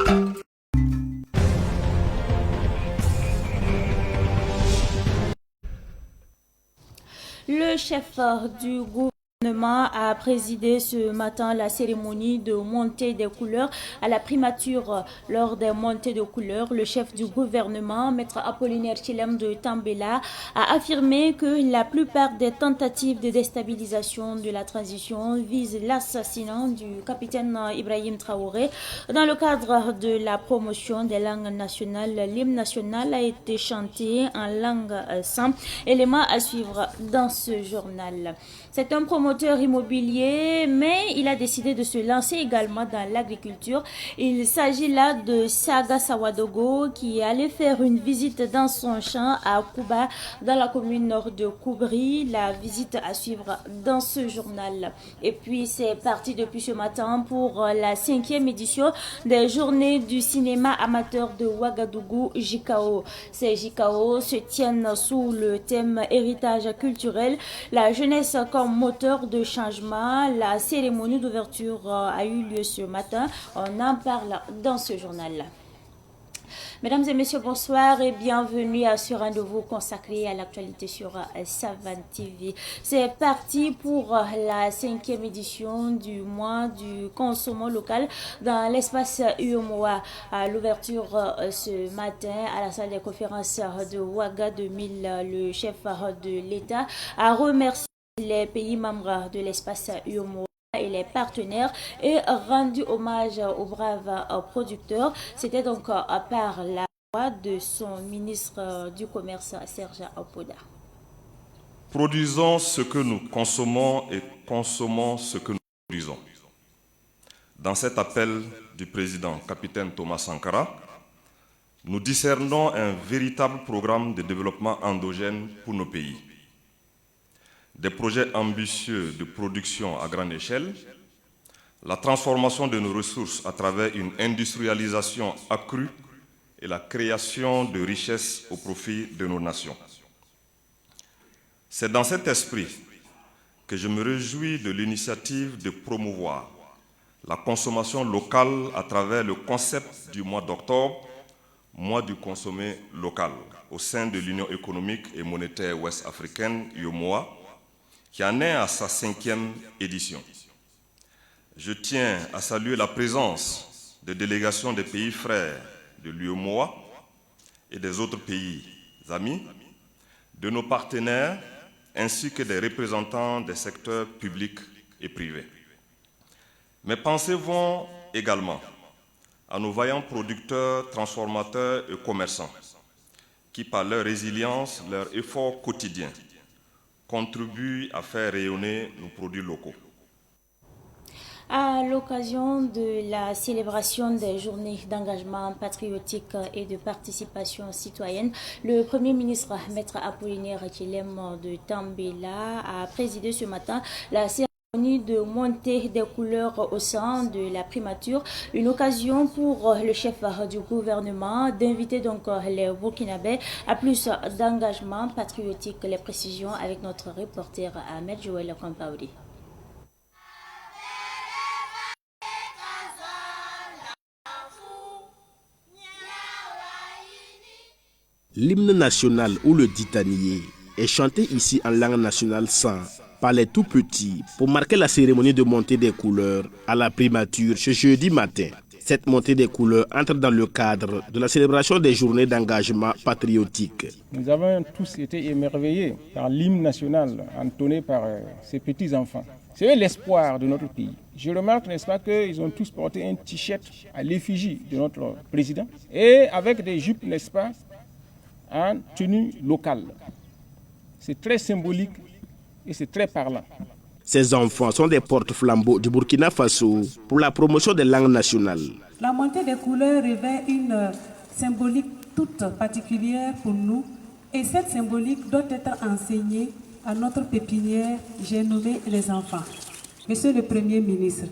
Le chef du gouvernement a présidé ce matin la cérémonie de montée des couleurs à la primature. Lors des montées de couleurs, le chef du gouvernement, Maître Apollinaire Chilem de Tambela, a affirmé que la plupart des tentatives de déstabilisation de la transition visent l'assassinat du capitaine Ibrahim Traoré. Dans le cadre de la promotion des langues nationales, l'hymne national a été chanté en langue sans élément à suivre dans ce journal. C'est un promoteur immobilier, mais il a décidé de se lancer également dans l'agriculture. Il s'agit là de Saga Sawadogo qui allait faire une visite dans son champ à Kouba, dans la commune nord de Koubri. La visite à suivre dans ce journal. Et puis c'est parti depuis ce matin pour la 5e édition des journées du cinéma amateur de Ouagadougou, JICAO. Ces JICAO se tiennent sous le thème héritage culturel, la jeunesse comme moteur de changement. La cérémonie d'ouverture a eu lieu ce matin. On en parle dans ce journal. Mesdames et messieurs, bonsoir et bienvenue à ce rendez-vous consacré à l'actualité sur Savane TV. C'est parti pour la 5e édition du mois du consommant local dans l'espace UOMOA. À l'ouverture ce matin à la salle des conférences de Ouaga 2000, le chef de l'État a remercié les pays membres de l'espace UOMOA et les partenaires et rendu hommage aux braves producteurs. C'était donc par la voix de son ministre du Commerce, Serge Apoda. Produisons ce que nous consommons et consommons ce que nous produisons. Dans cet appel du président capitaine Thomas Sankara, nous discernons un véritable programme de développement endogène pour nos pays. Des projets ambitieux de production à grande échelle, la transformation de nos ressources à travers une industrialisation accrue et la création de richesses au profit de nos nations. C'est dans cet esprit que je me réjouis de l'initiative de promouvoir la consommation locale à travers le concept du mois d'octobre, mois du consommé local, au sein de l'Union économique et monétaire ouest-africaine, UOMOA, qui en est à sa 5e édition. Je tiens à saluer la présence de délégations des pays frères de l'UOMOA et des autres pays amis, de nos partenaires, ainsi que des représentants des secteurs publics et privés. Mes pensées vont également à nos vaillants producteurs, transformateurs et commerçants, qui par leur résilience, leur effort quotidien, contribuent à faire rayonner nos produits locaux. À l'occasion de la célébration des journées d'engagement patriotique et de participation citoyenne, le Premier ministre Maître Apollinaire Chilem de Tambela a présidé ce matin la cérémonie de montée des couleurs au sein de la primature, une occasion pour le chef du gouvernement d'inviter donc les Burkinabés à plus d'engagement patriotique. Les précisions avec notre reporter Ahmed Joël Kampaoudi. L'hymne national ou le ditanier est chanté ici en langue nationale sans par les tout petits pour marquer la cérémonie de montée des couleurs à la primature ce jeudi matin. Cette montée des couleurs entre dans le cadre de la célébration des journées d'engagement patriotique. Nous avons tous été émerveillés par l'hymne national entonné par ces petits-enfants. C'est l'espoir de notre pays. Je remarque, n'est-ce pas, qu'ils ont tous porté un t-shirt à l'effigie de notre président et avec des jupes, n'est-ce pas, en tenue locale. C'est très symbolique et c'est très parlant. Ces enfants sont des porte-flambeaux du Burkina Faso pour la promotion des langues nationales. La montée des couleurs revêt une symbolique toute particulière pour nous et cette symbolique doit être enseignée à notre pépinière, j'ai nommé les enfants. Monsieur le Premier ministre,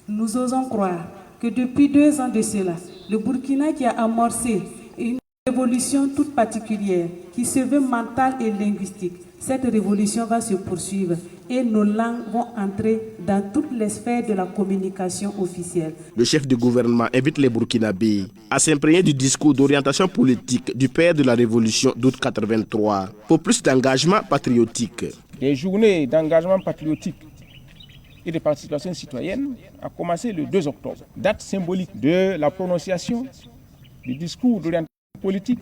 nous osons croire que depuis 2 ans de cela, le Burkina qui a amorcé une révolution toute particulière qui se veut mentale et linguistique, cette révolution va se poursuivre et nos langues vont entrer dans toutes les sphères de la communication officielle. Le chef du gouvernement invite les Burkinabés à s'imprégner du discours d'orientation politique du père de la révolution d'août 83 pour plus d'engagement patriotique. Les journées d'engagement patriotique et de participation citoyenne a commencé le 2 octobre, date symbolique de la prononciation du discours d'orientation politique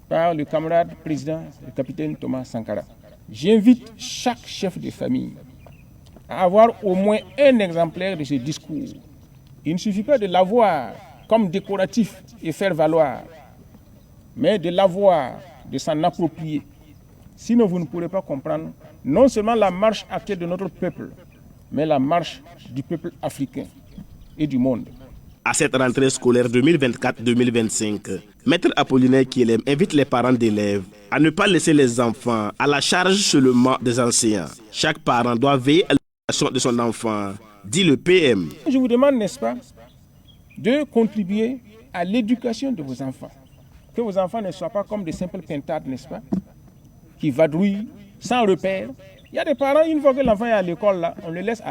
par le camarade président, le capitaine Thomas Sankara. J'invite chaque chef de famille à avoir au moins un exemplaire de ce discours. Il ne suffit pas de l'avoir comme décoratif et faire valoir, mais de l'avoir, de s'en approprier. Sinon, vous ne pourrez pas comprendre non seulement la marche actuelle de notre peuple, mais la marche du peuple africain et du monde. À cette rentrée scolaire 2024-2025, Maître Apollinaire Kielem invite les parents d'élèves à ne pas laisser les enfants à la charge seulement des enseignants. Chaque parent doit veiller à l'éducation de son enfant, dit le PM. Je vous demande, n'est-ce pas, de contribuer à l'éducation de vos enfants. Que vos enfants ne soient pas comme des simples pintades, n'est-ce pas, qui vadrouillent sans repère. Il y a des parents, une fois que l'enfant est à l'école, là, on le laisse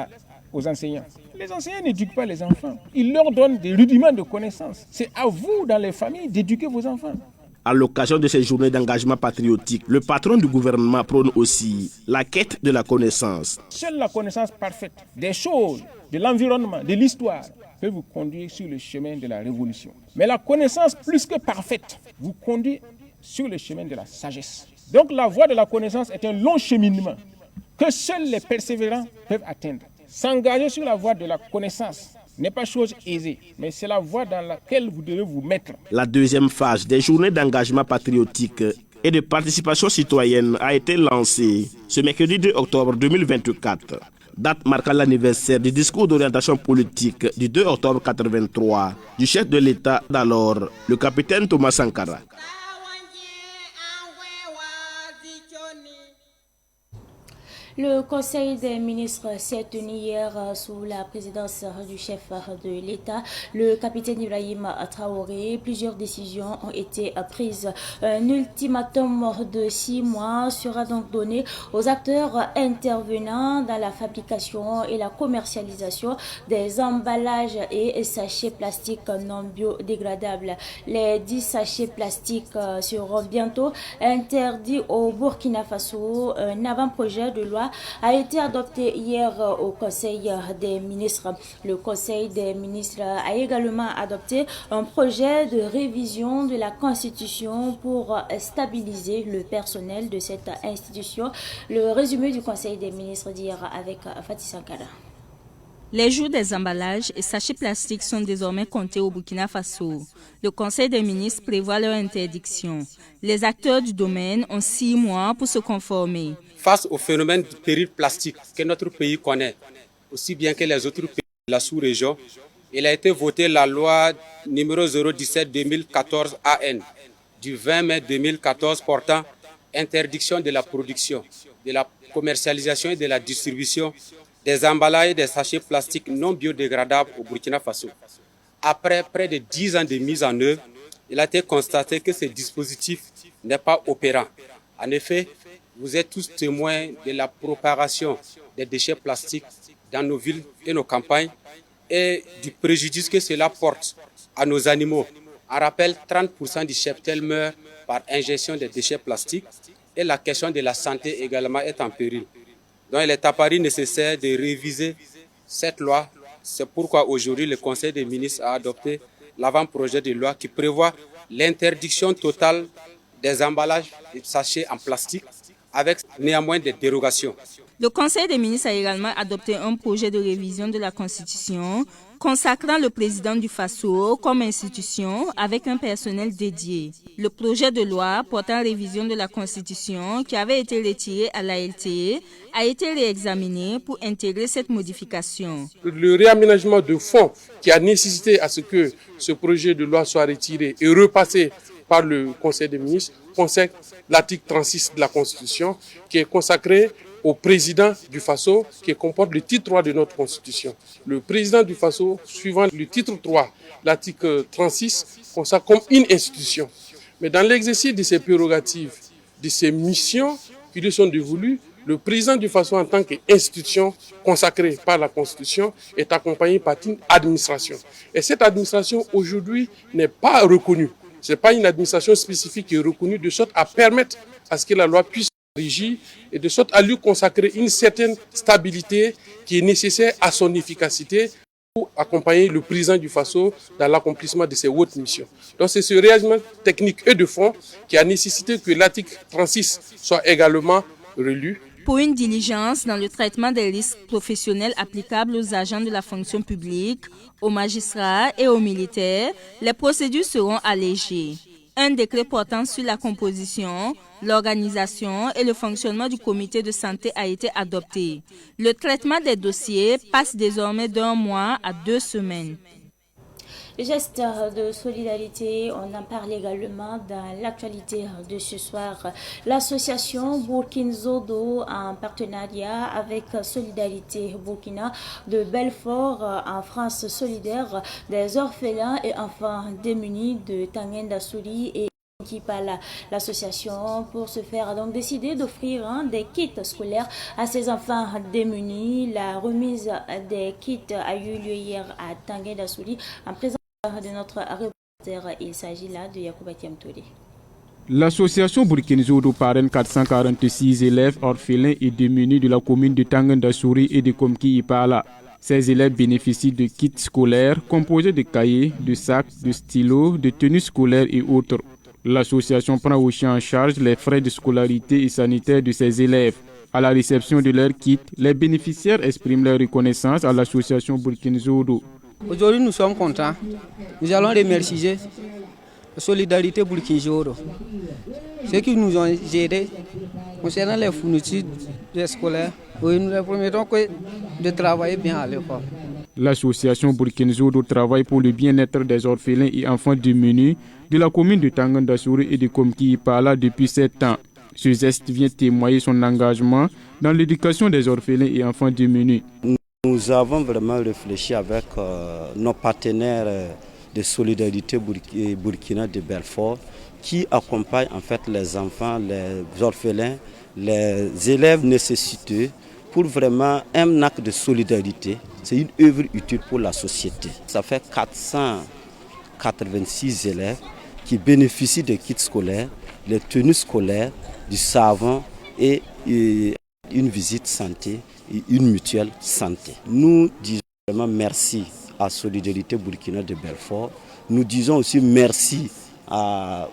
aux enseignants. Les enseignants n'éduquent pas les enfants. Ils leur donnent des rudiments de connaissances. C'est à vous, dans les familles, d'éduquer vos enfants. À l'occasion de ces journées d'engagement patriotique, le patron du gouvernement prône aussi la quête de la connaissance. Seule la connaissance parfaite des choses, de l'environnement, de l'histoire, peut vous conduire sur le chemin de la révolution. Mais la connaissance plus que parfaite vous conduit sur le chemin de la sagesse. Donc la voie de la connaissance est un long cheminement que seuls les persévérants peuvent atteindre. S'engager sur la voie de la connaissance n'est pas chose aisée, mais c'est la voie dans laquelle vous devez vous mettre. La deuxième phase des journées d'engagement patriotique et de participation citoyenne a été lancée ce mercredi 2 octobre 2024, date marquant l'anniversaire du discours d'orientation politique du 2 octobre 83 du chef de l'État d'alors, le capitaine Thomas Sankara. Le Conseil des ministres s'est tenu hier sous la présidence du chef de l'État, le capitaine Ibrahim Traoré. Plusieurs décisions ont été prises. Un ultimatum de 6 mois sera donc donné aux acteurs intervenant dans la fabrication et la commercialisation des emballages et sachets plastiques non biodégradables. Les 10 sachets plastiques seront bientôt interdits au Burkina Faso. Un avant-projet de loi a été adopté hier au Conseil des ministres. Le Conseil des ministres a également adopté un projet de révision de la Constitution pour stabiliser le personnel de cette institution. Le résumé du Conseil des ministres d'hier avec Fatih Sankara. Les jours des emballages et sachets plastiques sont désormais comptés au Burkina Faso. Le Conseil des ministres prévoit leur interdiction. Les acteurs du domaine ont 6 mois pour se conformer. Face au phénomène du péril plastique que notre pays connaît, aussi bien que les autres pays de la sous-région, il a été voté la loi numéro 017-2014 AN du 20 mai 2014 portant interdiction de la production, de la commercialisation et de la distribution des emballages et des sachets plastiques non biodégradables au Burkina Faso. Après près de 10 ans de mise en œuvre, il a été constaté que ce dispositif n'est pas opérant. En effet, vous êtes tous témoins de la propagation des déchets plastiques dans nos villes et nos campagnes et du préjudice que cela porte à nos animaux. On rappelle, 30% du cheptel meurt par ingestion des déchets plastiques et la question de la santé également est en péril. Donc il est apparu nécessaire de réviser cette loi. C'est pourquoi aujourd'hui le Conseil des ministres a adopté l'avant-projet de loi qui prévoit l'interdiction totale des emballages et sachets en plastique avec néanmoins des dérogations. Le Conseil des ministres a également adopté un projet de révision de la Constitution consacrant le président du Faso comme institution avec un personnel dédié. Le projet de loi portant révision de la Constitution qui avait été retiré à la LTE a été réexaminé pour intégrer cette modification. Le réaménagement de fonds qui a nécessité à ce que ce projet de loi soit retiré et repassé par le Conseil des ministres consacre l'article 36 de la Constitution qui est consacré au président du Faso qui comporte le titre 3 de notre Constitution. Le président du Faso, suivant le titre 3, l'article 36, consacre comme une institution. Mais dans l'exercice de ses prérogatives, de ses missions qui lui sont dévolues, le président du FASO en tant qu'institution consacrée par la Constitution est accompagné par une administration. Et cette administration aujourd'hui n'est pas reconnue. Ce n'est pas une administration spécifique qui est reconnue de sorte à permettre à ce que la loi puisse régir et de sorte à lui consacrer une certaine stabilité qui est nécessaire à son efficacité pour accompagner le président du FASO dans l'accomplissement de ses hautes missions. Donc c'est ce réarrangement technique et de fond qui a nécessité que l'article 36 soit également relu. Pour une diligence dans le traitement des risques professionnels applicables aux agents de la fonction publique, aux magistrats et aux militaires, les procédures seront allégées. Un décret portant sur la composition, l'organisation et le fonctionnement du comité de santé a été adopté. Le traitement des dossiers passe désormais d'1 mois à 2 semaines. Le geste de solidarité, on en parle également dans l'actualité de ce soir. L'association Burkina Zodo, en partenariat avec Solidarité Burkina de Belfort, en France solidaire, des orphelins et enfants démunis de Tanguenda-Souri et qui par l'association pour se faire donc décider d'offrir des kits scolaires à ces enfants démunis. La remise des kits a eu lieu hier à Tanguenda-Souri en présence de notre reporter. Il s'agit là de Yacouba Tiamtouré. L'association Burkina Zodo parraine 446 élèves orphelins et démunis de la commune de Tanguenda-Souri et de Komki-Ipala. Ces élèves bénéficient de kits scolaires composés de cahiers, de sacs, de stylos, de tenues scolaires et autres. L'association prend aussi en charge les frais de scolarité et sanitaire de ses élèves. À la réception de leurs kits, les bénéficiaires expriment leur reconnaissance à l'association Burkina Zodo. Aujourd'hui, nous sommes contents. Nous allons remercier la Solidarité Burkina Zodo. Ceux qui nous ont aidés concernant les fournitures scolaires, nous leur promettons de travailler bien à l'école. L'association Burkina Zodo travaille pour le bien-être des orphelins et enfants démunis de la commune de Tanguenda-Souri et de Komki-Ipala depuis 7 ans. Ce geste vient témoigner son engagement dans l'éducation des orphelins et enfants démunis. Nous avons vraiment réfléchi avec nos partenaires de Solidarité Burkina de Belfort qui accompagnent en fait les enfants, les orphelins, les élèves nécessiteux pour vraiment un acte de solidarité. C'est une œuvre utile pour la société. Ça fait 486 élèves qui bénéficient des kits scolaires, les tenues scolaires, du savon et une visite santé et une mutuelle santé. Nous disons vraiment merci à Solidarité Burkina de Belfort. Nous disons aussi merci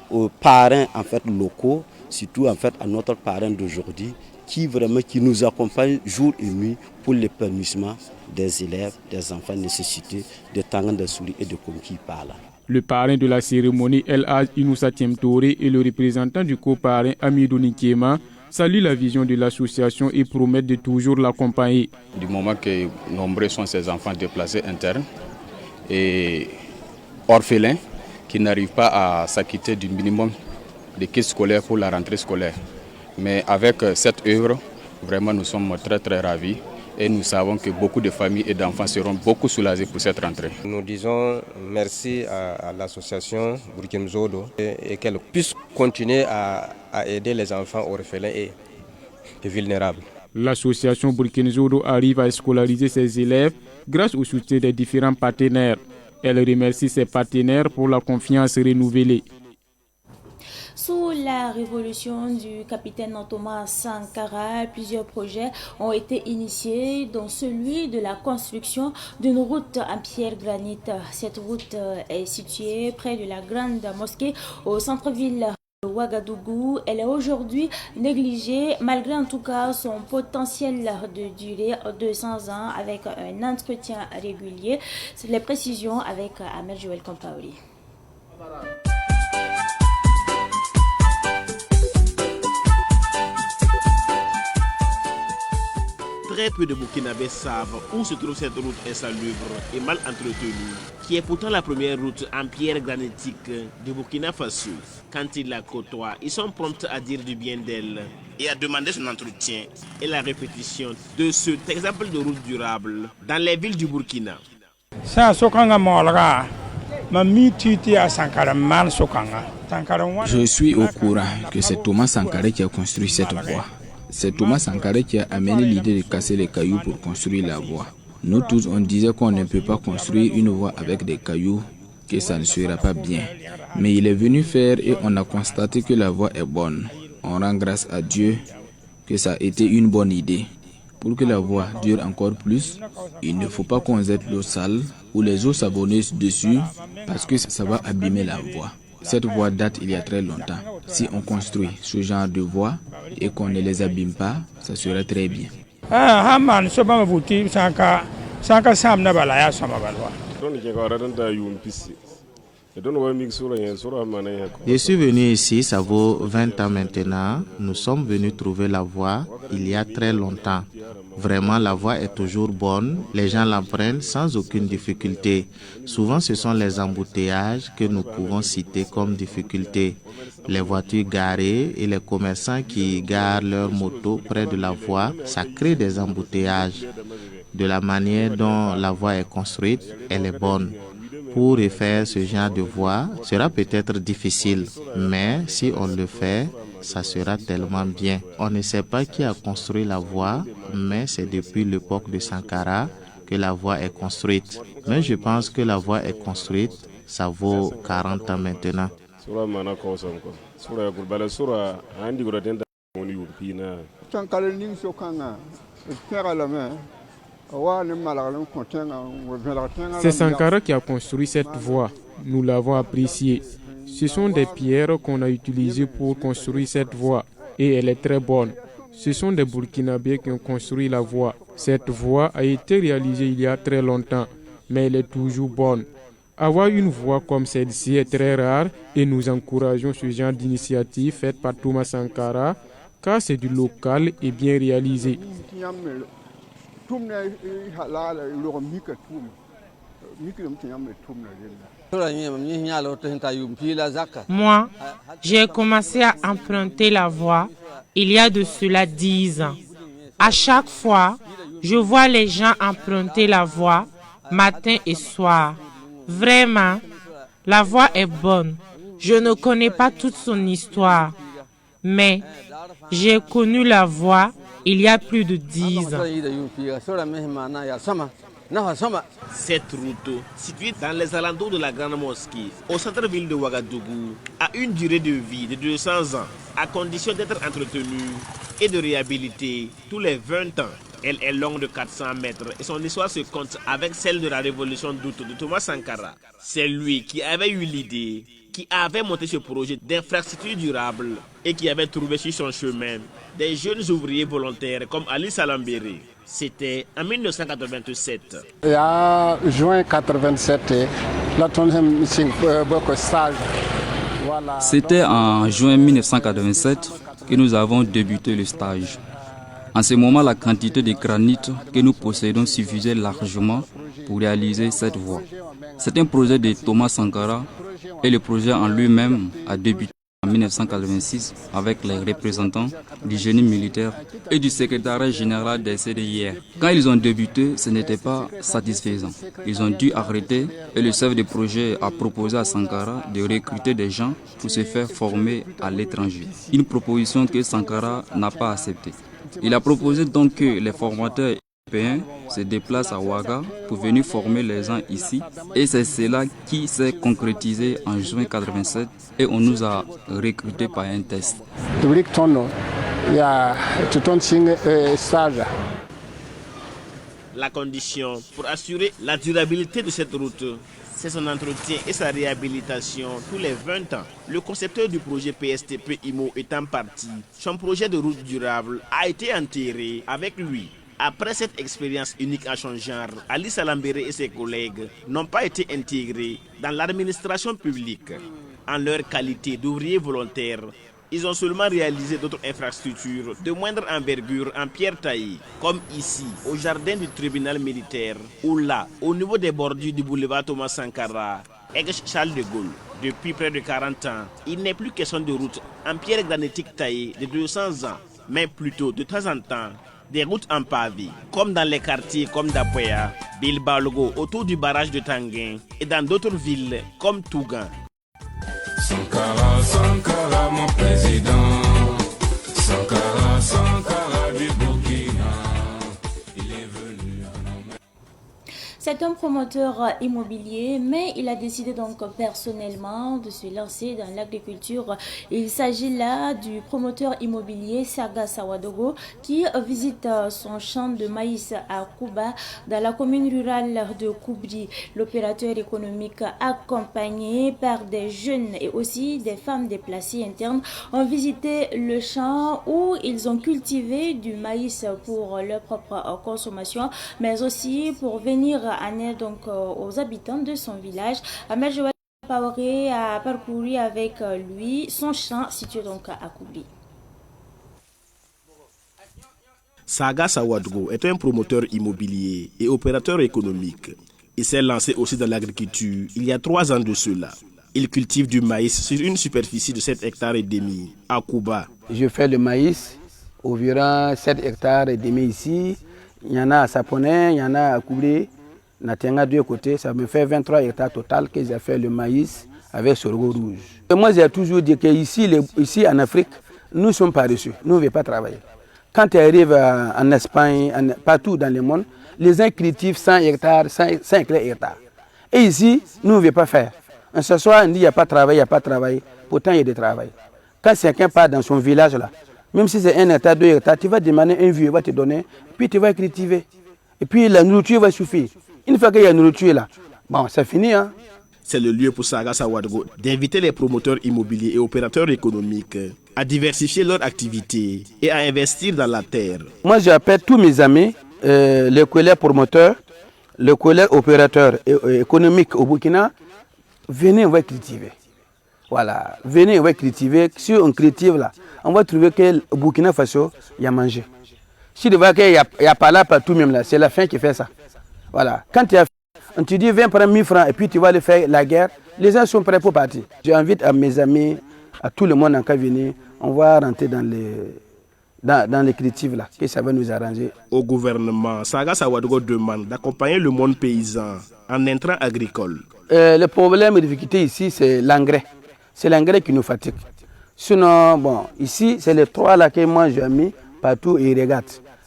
aux parrains en fait, locaux, surtout en fait, à notre parrain d'aujourd'hui, qui nous accompagne jour et nuit pour l'épanouissement des élèves, des enfants nécessités de Tanguenda-Souri et de Komki-Ipala. Le parrain de la cérémonie, El Hadj Inoussa Tiamtouré, et le représentant du co-parrain Amidou Nikéma saluent la vision de l'association et promettent de toujours l'accompagner. Du moment que nombreux sont ces enfants déplacés internes et orphelins qui n'arrivent pas à s'acquitter du minimum de kits scolaires pour la rentrée scolaire. Mais avec cette œuvre, vraiment nous sommes très très ravis et nous savons que beaucoup de familles et d'enfants seront beaucoup soulagés pour cette rentrée. Nous disons merci à l'association Burkina Zodo et qu'elle puisse continuer à aider les enfants orphelins et vulnérables. L'association Burkina Zodo arrive à scolariser ses élèves grâce au soutien des différents partenaires. Elle remercie ses partenaires pour la confiance renouvelée. Sous la révolution du capitaine Thomas Sankara, plusieurs projets ont été initiés, dont celui de la construction d'une route en pierre-granit. Cette route est située près de la grande mosquée au centre-ville de Ouagadougou. Elle est aujourd'hui négligée, malgré en tout cas son potentiel de durée 200 ans avec un entretien régulier. C'est les précisions avec Ahmed Joël Kompaouli. Très peu de Burkinabés savent où se trouve cette route insalubre et mal entretenue, qui est pourtant la première route en pierre granitique de Burkina Faso. Quand ils la côtoient, ils sont prompts à dire du bien d'elle et à demander son entretien et la répétition de cet exemple de route durable dans les villes du Burkina. Je suis au courant que c'est Thomas Sankara qui a construit cette voie. C'est Thomas Sankara qui a amené l'idée de casser les cailloux pour construire la voie. Nous tous, on disait qu'on ne peut pas construire une voie avec des cailloux, que ça ne sera pas bien. Mais il est venu faire et on a constaté que la voie est bonne. On rend grâce à Dieu que ça a été une bonne idée. Pour que la voie dure encore plus, il ne faut pas qu'on jette l'eau sale ou les eaux savonneuses dessus parce que ça va abîmer la voie. Cette voie date il y a très longtemps. Si on construit ce genre de voie et qu'on ne les abîme pas, ça sera très bien. Je suis venu ici, ça vaut 20 ans maintenant. Nous sommes venus trouver la voie il y a très longtemps. Vraiment, la voie est toujours bonne. Les gens la prennent sans aucune difficulté. Souvent, ce sont les embouteillages que nous pouvons citer comme difficultés. Les voitures garées et les commerçants qui garent leurs motos près de la voie, ça crée des embouteillages. De la manière dont la voie est construite, elle est bonne. Pour refaire ce genre de voie sera peut-être difficile, mais si on le fait, ça sera tellement bien. On ne sait pas qui a construit la voie, mais c'est depuis l'époque de Sankara que la voie est construite. Mais je pense que la voie est construite, ça vaut 40 ans maintenant. C'est Sankara qui a construit cette voie. Nous l'avons appréciée. Ce sont des pierres qu'on a utilisées pour construire cette voie et elle est très bonne. Ce sont des Burkinabés qui ont construit la voie. Cette voie a été réalisée il y a très longtemps, mais elle est toujours bonne. Avoir une voie comme celle-ci est très rare et nous encourageons ce genre d'initiative faite par Thomas Sankara car c'est du local et bien réalisé. Moi, j'ai commencé à emprunter la voie il y a de cela 10 ans. À chaque fois, je vois les gens emprunter la voie matin et soir. Vraiment, la voie est bonne. Je ne connais pas toute son histoire, mais j'ai connu la voie il y a plus de 10 ans. Cette route, située dans les alentours de la Grande Mosquée, au centre-ville de Ouagadougou, a une durée de vie de 200 ans, à condition d'être entretenue et de réhabiliter tous les 20 ans. Elle est longue de 400 mètres et son histoire se compte avec celle de la révolution d'août de Thomas Sankara. C'est lui qui avait eu l'idée, qui avait monté ce projet d'infrastructure durable et qui avait trouvé sur son chemin des jeunes ouvriers volontaires comme Ali Salambéré. C'était en 1987. Et en juin 1987, c'était en juin 1987 que nous avons débuté le stage. En ce moment, la quantité de granit que nous possédons suffisait largement pour réaliser cette voie. C'est un projet de Thomas Sankara et le projet en lui-même a débuté en 1986 avec les représentants du génie militaire et du secrétariat général des CDIR. Quand ils ont débuté, ce n'était pas satisfaisant. Ils ont dû arrêter et le chef de projet a proposé à Sankara de recruter des gens pour se faire former à l'étranger. Une proposition que Sankara n'a pas acceptée. Il a proposé donc que les formateurs européens se déplacent à Ouaga pour venir former les gens ici. Et c'est cela qui s'est concrétisé en juin 1987 et on nous a recrutés par un test. La condition pour assurer la durabilité de cette route, c'est son entretien et sa réhabilitation tous les 20 ans. Le concepteur du projet PSTP IMO étant parti, son projet de route durable a été enterré avec lui. Après cette expérience unique à son genre, Ali Salambéré et ses collègues n'ont pas été intégrés dans l'administration publique. En leur qualité d'ouvriers volontaires, ils ont seulement réalisé d'autres infrastructures de moindre envergure en pierre taillée, comme ici, au jardin du tribunal militaire, ou là, au niveau des bordures du boulevard Thomas Sankara, ex-Charles de Gaulle. Depuis près de 40 ans, il n'est plus question de route en pierre granitique taillée de 200 ans, mais plutôt de temps en temps, des routes en pavé, comme dans les quartiers comme Dapoya, Bilbao, autour du barrage de Tanguin, et dans d'autres villes comme Tougan. Sankara, Sankara, mon président. Sankara, Sankara. C'est un promoteur immobilier, mais il a décidé donc personnellement de se lancer dans l'agriculture. Il s'agit là du promoteur immobilier Saga Sawadogo qui visite son champ de maïs à Kouba dans la commune rurale de Koubri. L'opérateur économique accompagné par des jeunes et aussi des femmes déplacées internes ont visité le champ où ils ont cultivé du maïs pour leur propre consommation, mais aussi pour venir en aide donc aux habitants de son village. Ahmed Joël Paoré a parcouru avec lui son champ situé donc à Koubri. Saga Sawadgo est un promoteur immobilier et opérateur économique. Il s'est lancé aussi dans l'agriculture il y a 3 ans de cela. Il cultive du maïs sur une superficie de 7 hectares et demi à Kouba. Je fais le maïs environ 7 hectares et demi ici. Il y en a à Saponin, il y en a à Koubri. Natenga 2 côtés, ça me fait 23 hectares total que j'ai fait le maïs avec sorgho rouge. Et moi j'ai toujours dit qu'ici en Afrique, nous sommes paresseux, nous ne voulons pas travailler. Quand tu arrives en Espagne, partout dans le monde, les uns cultivent 100 hectares, 5 hectares. Et ici, nous ne voulons pas faire. On s'assoit, on dit il n'y a pas de travail, il n'y a pas de travail. Pourtant il y a du travail. Quand quelqu'un part dans son village là, même si c'est 1 hectare, 2 hectares, tu vas demander un vieux, il va te donner, puis tu vas cultiver. Et puis la nourriture va suffire. Une fois qu'il y a une nourriture là, bon, c'est fini. Hein? C'est le lieu pour Saga Sawadgo d'inviter les promoteurs immobiliers et opérateurs économiques à diversifier leurs activités et à investir dans la terre. Moi, j'appelle tous mes amis, les collègues promoteurs, les collègues opérateurs économiques au Burkina, venez, on va cultiver. Voilà, venez, on va cultiver. Si on cultive là, on va trouver que au Burkina Faso, il y a mangé. Si tu vois qu'il n'y a pas là partout même là, c'est la faim qui fait ça. Voilà. Quand on te dit viens prendre 1000 francs et puis tu vas aller faire la guerre, les gens sont prêts pour partir. J'invite à mes amis, à tout le monde en cas venir, on va rentrer dans les cultives là, que ça va nous arranger. Au gouvernement, Saga Sawadgo demande d'accompagner le monde paysan en intrants agricoles. Le problème et la difficulté ici, c'est l'engrais. C'est l'engrais qui nous fatigue. Sinon, bon, ici, c'est les 3 là que moi j'ai mis partout et ils regardent.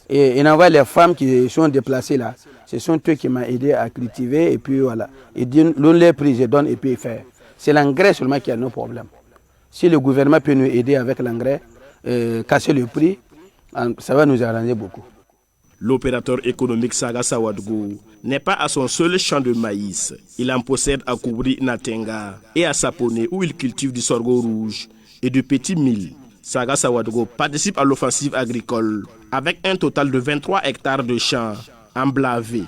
Et on envoie les femmes qui sont déplacées là. Ce sont eux qui m'ont aidé à cultiver et puis voilà. Ils donnent les prix, je donne et puis ils font. C'est l'engrais seulement qui a nos problèmes. Si le gouvernement peut nous aider avec l'engrais, casser le prix, ça va nous arranger beaucoup. L'opérateur économique Saga Sawadgo n'est pas à son seul champ de maïs. Il en possède à Koubri Natenga et à Saponé où il cultive du sorgho rouge et du petit mil. Saga Sawadgo participe à l'offensive agricole avec un total de 23 hectares de champs emblavés.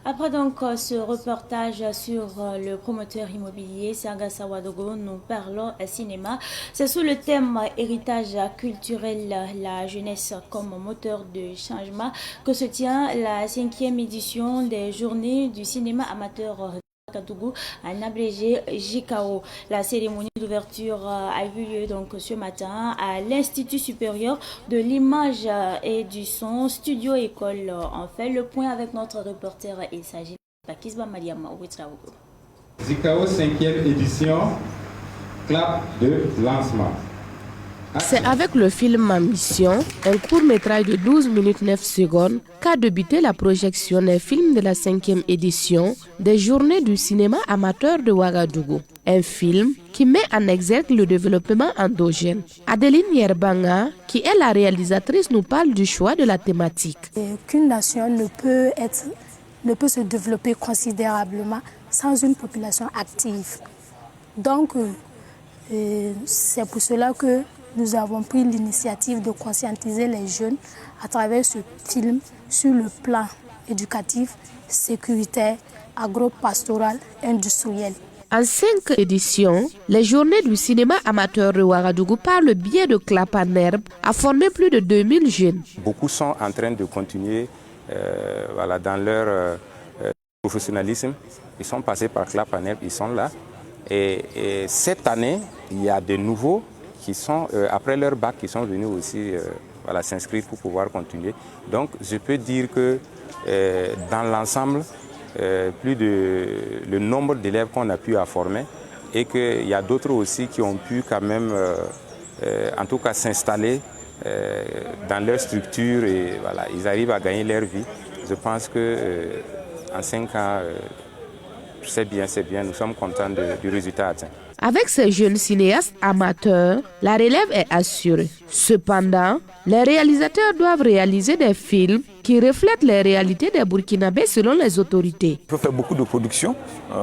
Après donc ce reportage sur le promoteur immobilier Saga Sawadogo, nous parlons cinéma. C'est sous le thème héritage culturel, la jeunesse comme moteur de changement que se tient la 5e édition des journées du cinéma amateur en abrégé JKO. La cérémonie d'ouverture a eu lieu donc ce matin à l'Institut supérieur de l'image et du son Studio École. On fait le point avec notre reporter Il s'agit de Kisba Mariama Ouetraogo. JKO 5e édition, clap de lancement. C'est avec le film Ma Mission, un court-métrage de 12 minutes 9 secondes, qu'a débuté la projection des films de la 5e édition des Journées du cinéma amateur de Ouagadougou. Un film qui met en exergue le développement endogène. Adeline Yerbanga, qui est la réalisatrice, nous parle du choix de la thématique. Qu'une nation ne peut se développer considérablement sans une population active. Donc, c'est pour cela que nous avons pris l'initiative de conscientiser les jeunes à travers ce film sur le plan éducatif, sécuritaire, agro-pastoral, industriel. En 5 éditions, les Journées du cinéma amateur de Ouagadougou par le biais de Clap en Herbe a formé plus de 2000 jeunes. Beaucoup sont en train de continuer dans leur professionnalisme. Ils sont passés par Clap en Herbe, ils sont là. Et cette année, il y a de nouveaux qui sont, après leur bac, qui sont venus aussi s'inscrire pour pouvoir continuer. Donc je peux dire que dans l'ensemble, plus de le nombre d'élèves qu'on a pu former et qu'il y a d'autres aussi qui ont pu quand même, en tout cas s'installer dans leur structure et voilà, ils arrivent à gagner leur vie. Je pense que en 5 ans, c'est bien, nous sommes contents du résultat atteint. Avec ces jeunes cinéastes amateurs, la relève est assurée. Cependant, les réalisateurs doivent réaliser des films qui reflètent les réalités des Burkinabés selon les autorités. Il faut faire beaucoup de productions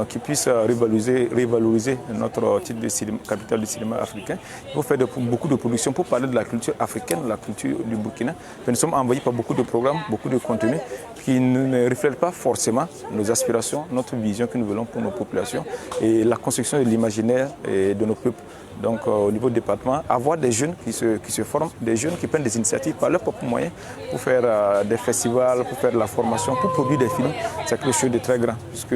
qui puissent revaloriser notre titre de cinéma, capitale du cinéma africain. Il faut faire beaucoup de productions pour parler de la culture africaine, de la culture du Burkina. Nous sommes envahis par beaucoup de programmes, beaucoup de contenus qui ne reflètent pas forcément nos aspirations, notre vision que nous voulons pour nos populations et la construction de l'imaginaire de nos peuples. Donc au niveau du département, avoir des jeunes qui se forment, des jeunes qui prennent des initiatives par leurs propres moyens pour faire des festivals, pour faire de la formation, pour produire des films, c'est quelque chose de très grand. Puisque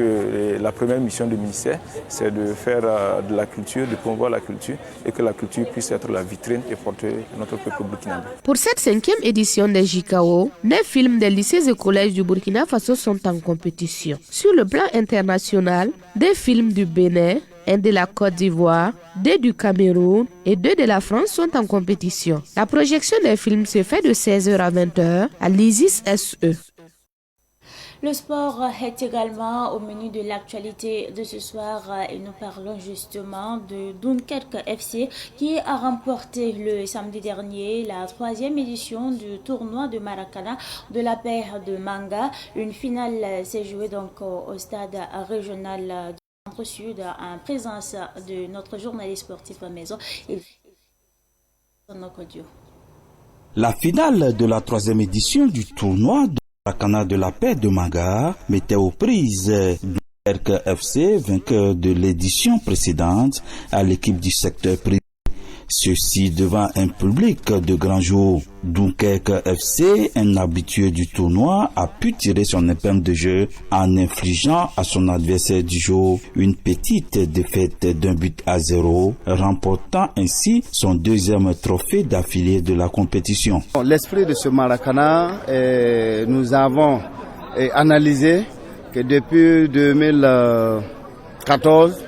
la première mission du ministère, c'est de faire de la culture, de promouvoir la culture et que la culture puisse être la vitrine et porter notre peuple burkinabé. Pour cette 5e édition des JICAO, 9 films des lycées et collèges du Burkina Faso sont en compétition. Sur le plan international, des films du Bénin, un de la Côte d'Ivoire, 2 du Cameroun et 2 de la France sont en compétition. La projection des films se fait de 16h à 20h à l'ISIS SE. Le sport est également au menu de l'actualité de ce soir et nous parlons justement de Dunkerque FC qui a remporté le samedi dernier la 3e édition du tournoi de Maracana de la paix de Manga. Une finale s'est jouée donc au stade régional du Sud en présence de notre journaliste sportif à maison. La finale de la 3e édition du tournoi de Maracana de la paix de Manga mettait aux prises Dunkerque FC, vainqueur de l'édition précédente, à l'équipe du secteur privé. Ceci devant un public de grands jours. Dunkerque FC, un habitué du tournoi, a pu tirer son épingle de jeu en infligeant à son adversaire du jour une petite défaite d'1-0, remportant ainsi son 2e trophée d'affilée de la compétition. L'esprit de ce Maracana, nous avons analysé que depuis 2014,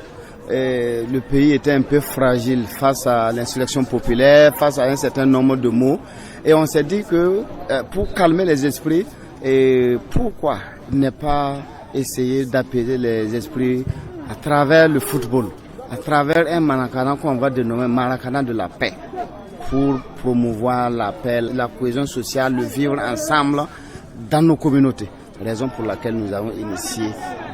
le pays était un peu fragile face à l'insurrection populaire, face à un certain nombre de mots. Et on s'est dit que pour calmer les esprits, pourquoi ne pas essayer d'apaiser les esprits à travers le football, à travers un Maracana qu'on va dénommer Maracana de la paix, pour promouvoir la paix, la cohésion sociale, le vivre ensemble dans nos communautés. Raison pour laquelle nous avons initié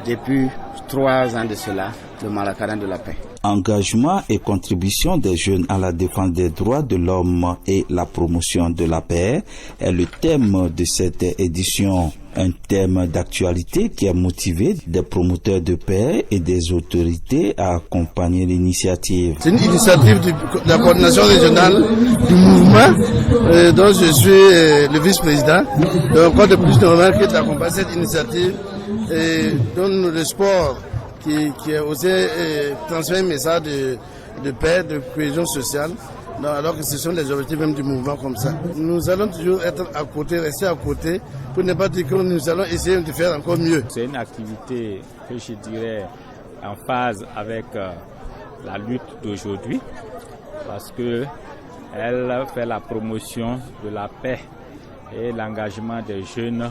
depuis 3 ans de cela le Maracana de la paix. Engagement et contribution des jeunes à la défense des droits de l'homme et la promotion de la paix est le thème de cette édition. Un thème d'actualité qui a motivé des promoteurs de paix et des autorités à accompagner l'initiative. C'est une initiative de la coordination régionale du mouvement dont je suis le vice-président. Donc, encore de plus normal que d'accompagner cette initiative et donne le sport qui est aussi transmet un message de paix, de cohésion sociale. Non, alors que ce sont les objectifs même du mouvement comme ça. Nous allons toujours être à côté, rester à côté, pour ne pas dire que nous allons essayer de faire encore mieux. C'est une activité que je dirais en phase avec la lutte d'aujourd'hui, parce que elle fait la promotion de la paix et l'engagement des jeunes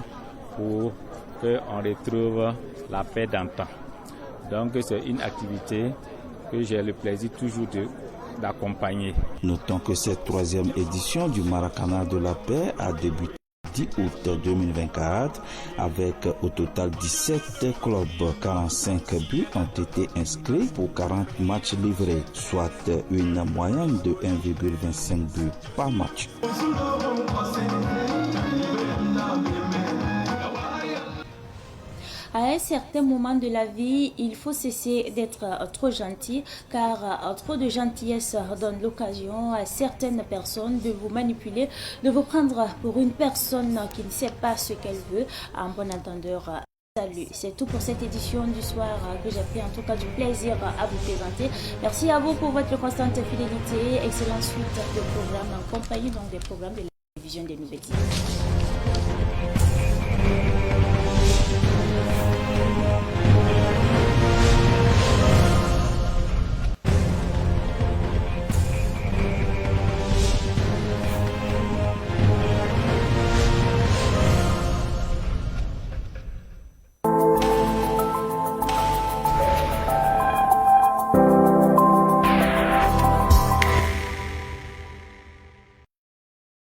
pour qu'on retrouve la paix d'antan. Donc c'est une activité que j'ai le plaisir toujours d'accompagner. Notons que cette 3e édition du Maracana de la paix a débuté le 10 août 2024 avec au total 17 clubs. 45 buts ont été inscrits pour 40 matchs livrés, soit une moyenne de 1,25 buts par match. À un certain moment de la vie, il faut cesser d'être trop gentil, car trop de gentillesse donne l'occasion à certaines personnes de vous manipuler, de vous prendre pour une personne qui ne sait pas ce qu'elle veut. En bon entendeur, salut. C'est tout pour cette édition du soir que j'ai pris en tout cas du plaisir à vous présenter. Merci à vous pour votre constante fidélité. Excellente suite de programmes en compagnie donc des programmes de la télévision des Nouvelles Idées.